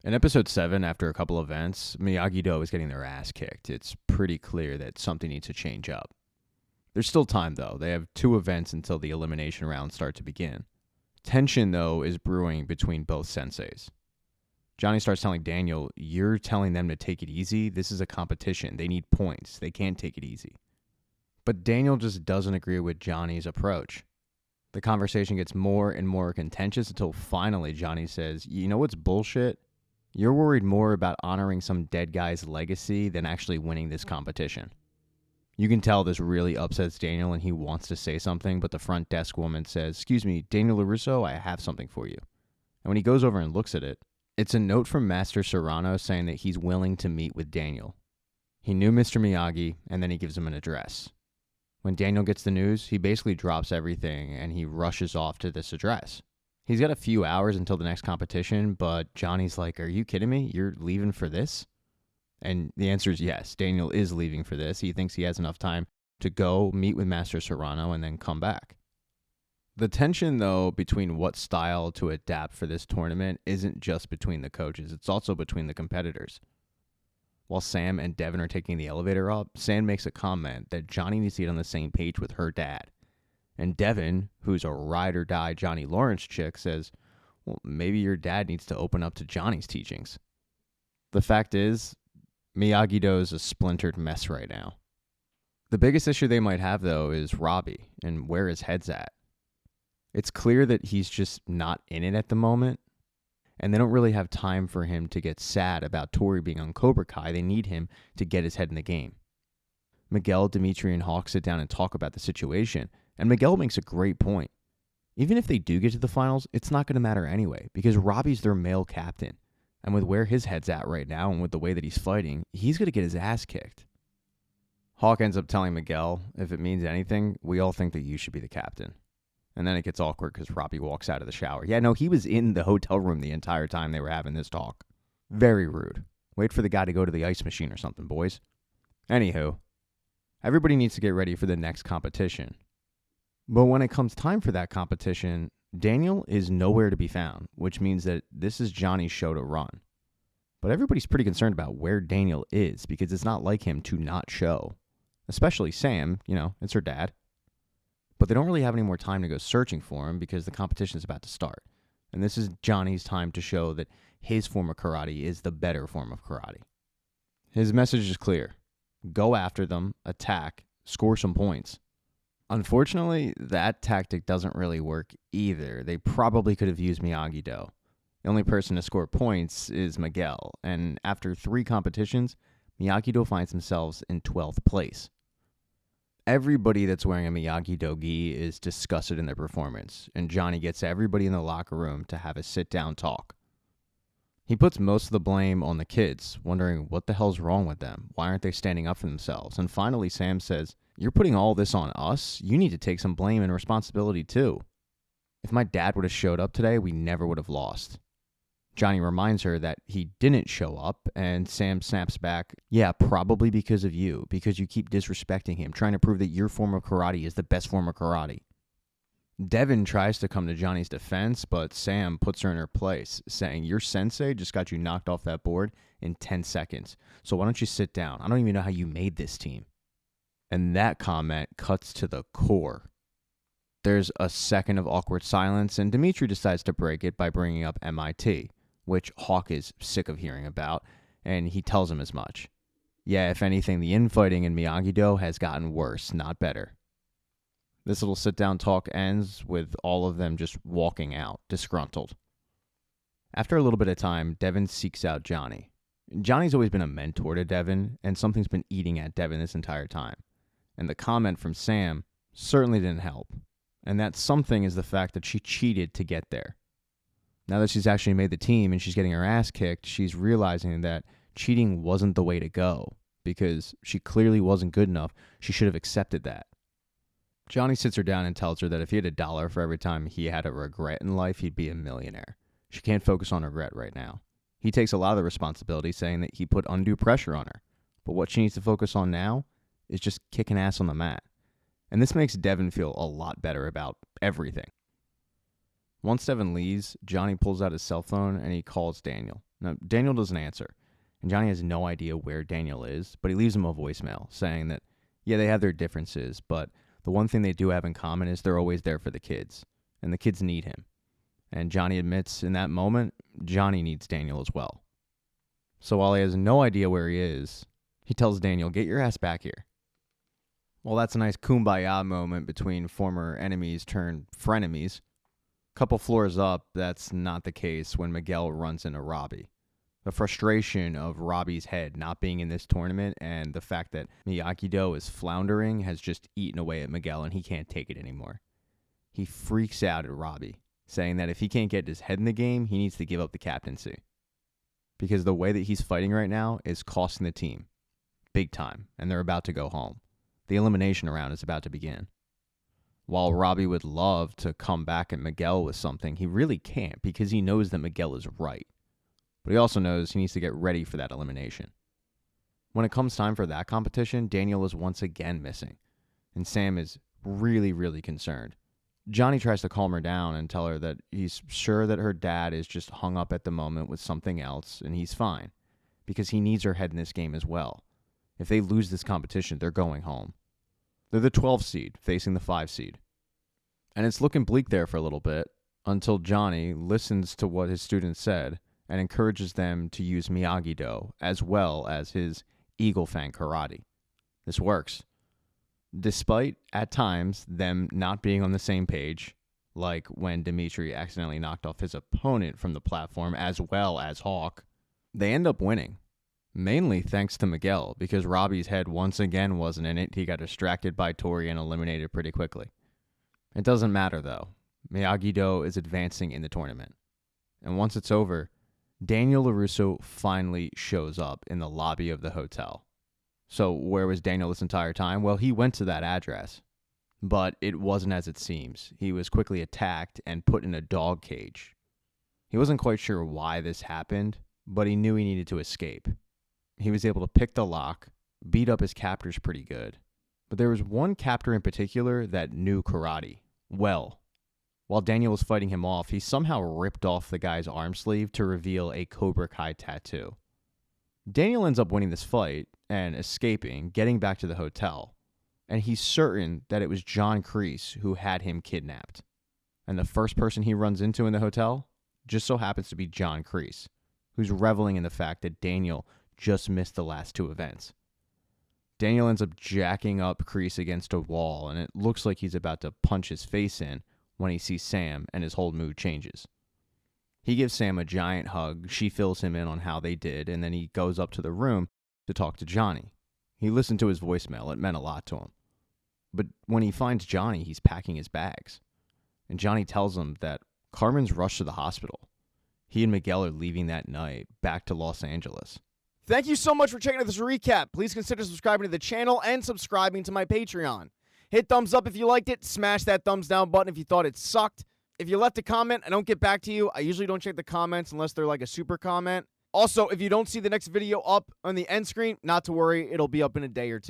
In episode 7, after a couple events, Miyagi-Do is getting their ass kicked. It's pretty clear that something needs to change up. There's still time, though. They have 2 events until the elimination rounds start to begin. Tension, though, is brewing between both senseis. Johnny starts telling Daniel, "You're telling them to take it easy? This is a competition. They need points. They can't take it easy." But Daniel just doesn't agree with Johnny's approach. The conversation gets more and more contentious until finally Johnny says, "You know what's bullshit? You're worried more about honoring some dead guy's legacy than actually winning this competition." You can tell this really upsets Daniel and he wants to say something, but the front desk woman says, "Excuse me, Daniel LaRusso, I have something for you." And when he goes over and looks at it, it's a note from Master Serrano saying that he's willing to meet with Daniel. He knew Mr. Miyagi, and then he gives him an address. When Daniel gets the news, he basically drops everything and he rushes off to this address. He's got a few hours until the next competition, but Johnny's like, "Are you kidding me? You're leaving for this?" And the answer is yes. Daniel is leaving for this. He thinks he has enough time to go meet with Master Serrano and then come back. The tension, though, between what style to adapt for this tournament isn't just between the coaches. It's also between the competitors. While Sam and Devin are taking the elevator up, Sam makes a comment that Johnny needs to get on the same page with her dad. And Devin, who's a ride-or-die Johnny Lawrence chick, says, "Well, maybe your dad needs to open up to Johnny's teachings." The fact is, Miyagi-Do is a splintered mess right now. The biggest issue they might have, though, is Robbie and where his head's at. It's clear that he's just not in it at the moment, and they don't really have time for him to get sad about Tori being on Cobra Kai. They need him to get his head in the game. Miguel, Dimitri, and Hawk sit down and talk about the situation, and Miguel makes a great point. Even if they do get to the finals, it's not going to matter anyway, because Robbie's their male captain. And with where his head's at right now and with the way that he's fighting, he's going to get his ass kicked. Hawk ends up telling Miguel, "If it means anything, we all think that you should be the captain." And then it gets awkward because Robbie walks out of the shower. Yeah, no, he was in the hotel room the entire time they were having this talk. Very rude. Wait for the guy to go to the ice machine or something, boys. Anywho, everybody needs to get ready for the next competition. But when it comes time for that competition, Daniel is nowhere to be found, which means that this is Johnny's show to run. But everybody's pretty concerned about where Daniel is because it's not like him to not show. Especially Sam, it's her dad. But they don't really have any more time to go searching for him because the competition is about to start. And this is Johnny's time to show that his form of karate is the better form of karate. His message is clear. Go after them, attack, score some points. Unfortunately, that tactic doesn't really work either. They probably could have used Miyagi-Do. The only person to score points is Miguel, and after 3 competitions, Miyagi-Do finds themselves in 12th place. Everybody that's wearing a Miyagi-Do gi is disgusted in their performance, and Johnny gets everybody in the locker room to have a sit-down talk. He puts most of the blame on the kids, wondering what the hell's wrong with them. Why aren't they standing up for themselves? And finally, Sam says, "You're putting all this on us? You need to take some blame and responsibility too. If my dad would have showed up today, we never would have lost." Johnny reminds her that he didn't show up, and Sam snaps back, "Yeah, probably because of you, because you keep disrespecting him, trying to prove that your form of karate is the best form of karate." Devin tries to come to Johnny's defense, but Sam puts her in her place, saying, "Your sensei just got you knocked off that board in 10 seconds, so why don't you sit down? I don't even know how you made this team." And that comment cuts to the core. There's a second of awkward silence, and Dimitri decides to break it by bringing up MIT, which Hawk is sick of hearing about, and he tells him as much. Yeah, if anything, the infighting in Miyagi-Do has gotten worse, not better. This little sit-down talk ends with all of them just walking out, disgruntled. After a little bit of time, Devin seeks out Johnny. Johnny's always been a mentor to Devin, and something's been eating at Devin this entire time. And the comment from Sam certainly didn't help. And that something is the fact that she cheated to get there. Now that she's actually made the team and she's getting her ass kicked, she's realizing that cheating wasn't the way to go because she clearly wasn't good enough. She should have accepted that. Johnny sits her down and tells her that if he had $1 for every time he had a regret in life, he'd be a millionaire. She can't focus on regret right now. He takes a lot of the responsibility, saying that he put undue pressure on her. But what she needs to focus on now is just kicking ass on the mat. And this makes Devin feel a lot better about everything. Once Devin leaves, Johnny pulls out his cell phone and he calls Daniel. Now, Daniel doesn't answer, and Johnny has no idea where Daniel is, but he leaves him a voicemail saying that, yeah, they have their differences, but the one thing they do have in common is they're always there for the kids, and the kids need him. And Johnny admits in that moment, Johnny needs Daniel as well. So while he has no idea where he is, he tells Daniel, get your ass back here. Well, that's a nice kumbaya moment between former enemies turned frenemies. Couple floors up, that's not the case when Miguel runs into Robbie. The frustration of Robbie's head not being in this tournament and the fact that Miyagi-Do is floundering has just eaten away at Miguel and he can't take it anymore. He freaks out at Robbie, saying that if he can't get his head in the game, he needs to give up the captaincy. Because the way that he's fighting right now is costing the team big time, and they're about to go home. The elimination round is about to begin. While Robbie would love to come back at Miguel with something, he really can't because he knows that Miguel is right. But he also knows he needs to get ready for that elimination. When it comes time for that competition, Daniel is once again missing, and Sam is really, really concerned. Johnny tries to calm her down and tell her that he's sure that her dad is just hung up at the moment with something else, and he's fine, because he needs her head in this game as well. If they lose this competition, they're going home. They're the 12 seed facing the 5 seed. And it's looking bleak there for a little bit until Johnny listens to what his students said and encourages them to use Miyagi-Do as well as his Eagle Fang Karate. This works. Despite, at times, them not being on the same page, like when Dimitri accidentally knocked off his opponent from the platform as well as Hawk, they end up winning. Mainly thanks to Miguel, because Robbie's head once again wasn't in it. He got distracted by Tori and eliminated pretty quickly. It doesn't matter, though. Miyagi-Do is advancing in the tournament. And once it's over, Daniel LaRusso finally shows up in the lobby of the hotel. So where was Daniel this entire time? Well, he went to that address. But it wasn't as it seems. He was quickly attacked and put in a dog cage. He wasn't quite sure why this happened, but he knew he needed to escape. He was able to pick the lock, beat up his captors pretty good. But there was one captor in particular that knew karate well. While Daniel was fighting him off, he somehow ripped off the guy's arm sleeve to reveal a Cobra Kai tattoo. Daniel ends up winning this fight and escaping, getting back to the hotel. And he's certain that it was John Kreese who had him kidnapped. And the first person he runs into in the hotel just so happens to be John Kreese, who's reveling in the fact that Daniel just missed the last 2 events. Daniel ends up jacking up Kreese against a wall, and it looks like he's about to punch his face in when he sees Sam, and his whole mood changes. He gives Sam a giant hug, she fills him in on how they did, and then he goes up to the room to talk to Johnny. He listened to his voicemail, it meant a lot to him. But when he finds Johnny, he's packing his bags. And Johnny tells him that Carmen's rushed to the hospital. He and Miguel are leaving that night, back to Los Angeles. Thank you so much for checking out this recap. Please consider subscribing to the channel and subscribing to my Patreon. Hit thumbs up if you liked it. Smash that thumbs down button if you thought it sucked. If you left a comment, I don't get back to you. I usually don't check the comments unless they're like a super comment. Also, if you don't see the next video up on the end screen, not to worry, it'll be up in a day or two.